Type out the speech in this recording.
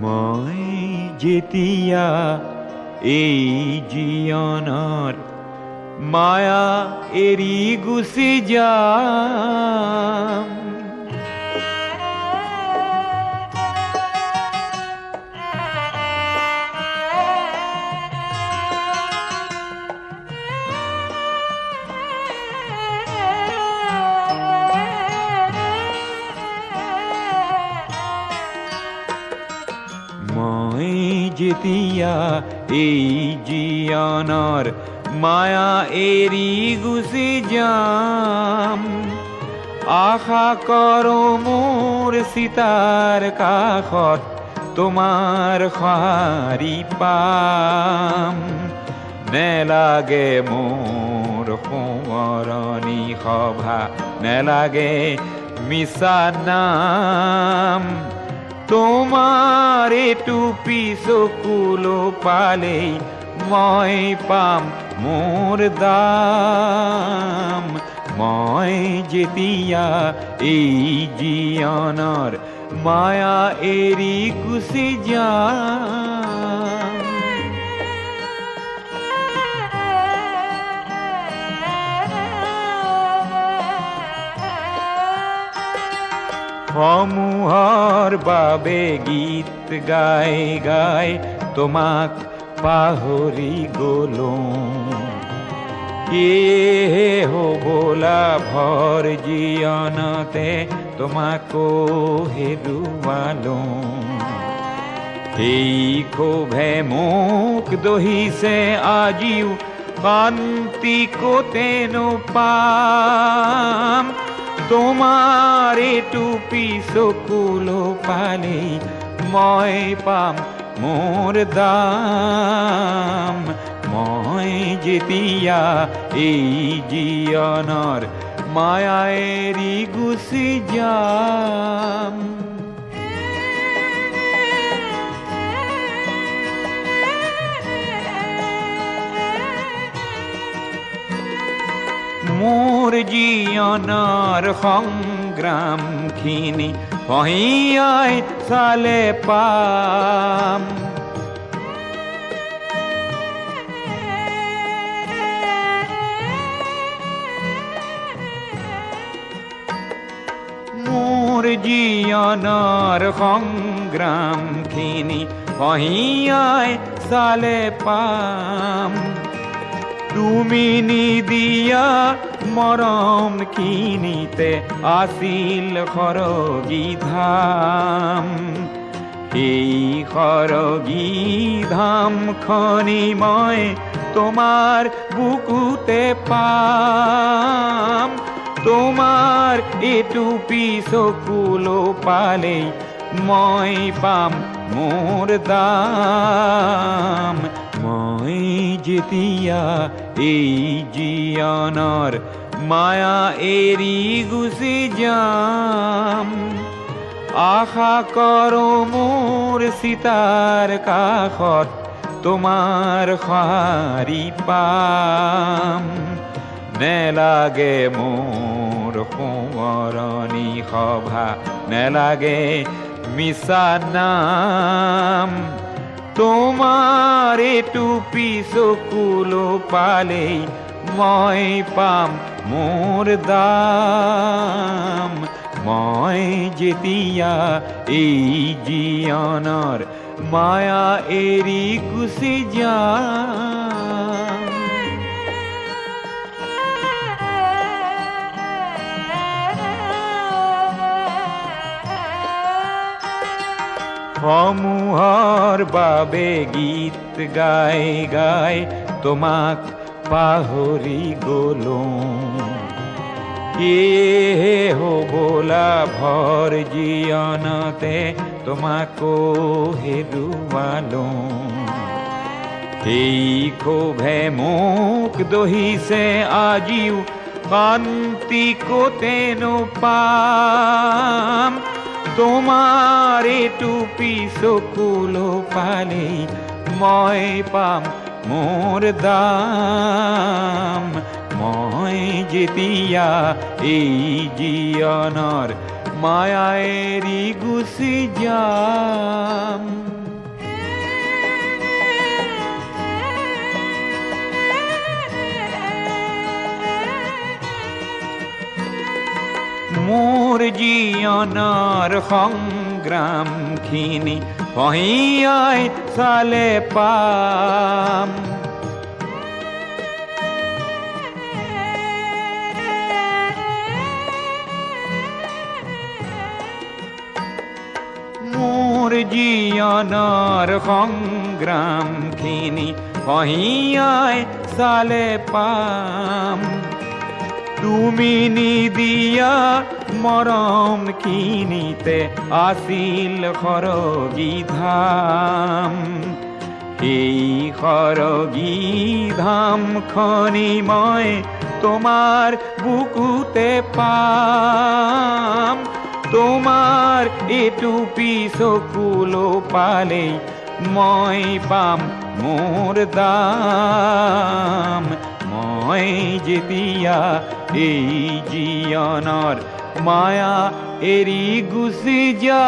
মই যেতিয়া এই জীৱনৰ মায়া এৰি গুচি যাম, মই যেতিয়া এই জীৱনৰ মায়া এৰি গুচি যাম, আশা কৰো মোৰ চিতাৰ কাষত তোমাৰ সঁহাৰি পাম। নেলাগে মোৰ সোঁৱৰণি সভা, নেলাগে মিছা নাম, তোমাৰ টুপি চকুলো পালেই মই পাম মোৰ দাম। মই যেতিয়া এই জীৱনৰ মায়া এৰি গুচি যাম, সমূহৰ বাবে গীত গাই গাই তোমাক পাহৰি গলো, কিহে হ'বলা ভৰ জীৱনতে তোমাকো হেৰুৱালো। এই ক্ষোভে মোক দহিছে আজিও, শান্তি ক'তেনো পাম, তোমাৰ টুপি চকুলো পালেই মই পাম মোৰ দাম। মই যেতিয়া এই জীৱনৰ মায়া এৰি গুচি যাম, মোৰ জীৱনৰ সংগ্ৰামখিনি পহিয়াই চালে পাম, মোৰ জীৱনৰ সংগ্ৰামখিনি পহিয়াই চালে পাম। তুমি নিদিয়া মৰম খিনিতে আছিল সৰগী ধাম, এই সৰগী ধামখনি মই তোমাৰ বুকুতে পাম, তোমাৰ টুপি চকুলো পালেই মই পাম মোৰ দাম। মই যেতিয়া এই জীৱনৰ মায়া এৰি গুচি যাম, আশা কৰো মোৰ চিতাৰ কাষত তোমাৰ সঁহাৰি পাম। নেলাগে মোৰ সোঁৱৰণি সভা, নেলাগে মিছা নাম, তোমাৰ টুপি চকুলো পালেই মই পাম মোৰ দাম। মই যেতিয়া এই জীৱনৰ মায়া এৰি গুচি যাম, সমূহৰ বাবে গীত গাই গাই তোমাক পাহৰি গলো, কিহে হ'বলা ভৰ জীৱনতে তোমাকো হেৰুৱালো। এই ক্ষোভে মোক দহিছে আজিও, শান্তি ক'তেনো পাম, তোমাৰ টুপি চকুলো পালেই মই পাম মোৰ দাম। মই যেতিয়া এই জীৱনৰ माया एरी गुसी जाम। मोर जीवনৰ সংগ্ৰাম খিনি কহিয়াই চালে পাম। मोर जीवনৰ সংগ্ৰাম খিনি কহিয়াই চালে পাম। তুমি নিদিয়া মৰম খিনিতে আছিল সৰগী ধাম। এই সৰগী ধাম খনি মই তোমাৰ বুকুতে পাম। তোমাৰ এটুপি চকুলো পালেই মই পাম মোৰ দাম। মই যেতিয়া এই জীৱনৰ মায়া এৰি গুচি যাম।